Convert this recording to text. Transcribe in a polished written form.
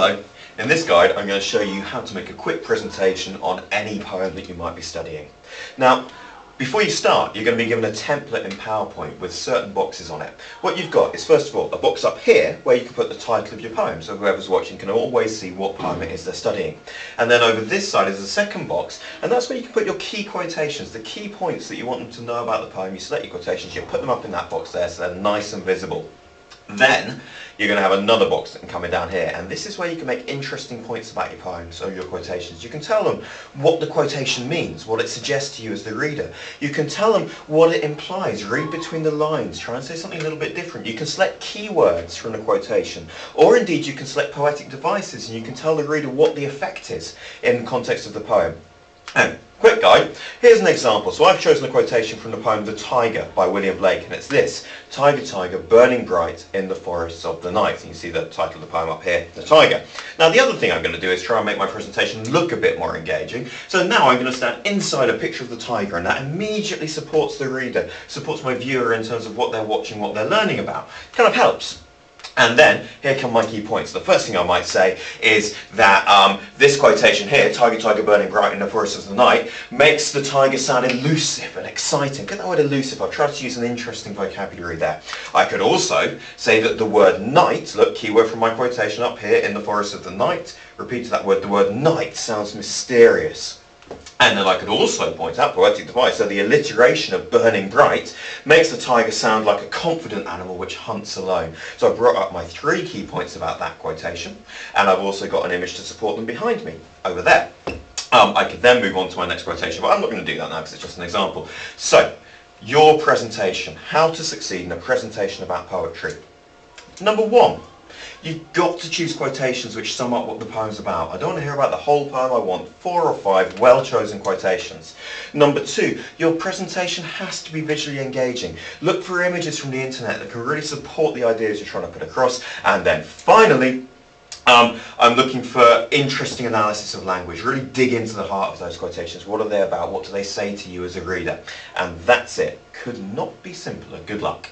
Hello, in this guide I'm going to show you how to make a quick presentation on any poem that you might be studying. Now, before you start, you're going to be given a template in PowerPoint with certain boxes on it. What you've got is, first of all, a box up here where you can put the title of your poem, so whoever's watching can always see what poem it is they're studying. And then over this side is a second box, and that's where you can put your key quotations, the key points that you want them to know about the poem. You select your quotations, you put them up in that box there so they're nice and visible. Then you're going to have another box coming down here, and this is where you can make interesting points about your poems or your quotations. You can tell them what the quotation means, what it suggests to you as the reader. You can tell them what it implies, read between the lines, try and say something a little bit different. You can select keywords from the quotation, or indeed you can select poetic devices and you can tell the reader what the effect is in the context of the poem. And quick guide, here's an example. So I've chosen a quotation from the poem The Tiger by William Blake, and it's this: "Tiger, tiger, burning bright in the forests of the night." And you see the title of the poem up here, The Tiger. Now the other thing I'm going to do is try and make my presentation look a bit more engaging. So now I'm going to stand inside a picture of the tiger, and that immediately supports the reader, supports my viewer in terms of what they're watching, what they're learning about. Kind of helps. And then, here come my key points. The first thing I might say is that this quotation here, "Tiger, tiger, burning bright in the forest of the night," makes the tiger sound elusive and exciting. Get that word elusive. I've tried to use an interesting vocabulary there. I could also say that the word night, look, keyword from my quotation up here, "in the forest of the night," repeat that word, the word night sounds mysterious. And then I could also point out poetic device, so the alliteration of burning bright makes the tiger sound like a confident animal which hunts alone. So I brought up my three key points about that quotation, and I've also got an image to support them behind me, over there. I could then move on to my next quotation, but I'm not going to do that now because it's just an example. So, your presentation, how to succeed in a presentation about poetry. Number one. You've got to choose quotations which sum up what the poem's about. I don't want to hear about the whole poem, I want 4 or 5 well-chosen quotations. Number 2, your presentation has to be visually engaging. Look for images from the internet that can really support the ideas you're trying to put across. And then finally, I'm looking for interesting analysis of language. Really dig into the heart of those quotations. What are they about? What do they say to you as a reader? And that's it. Could not be simpler. Good luck.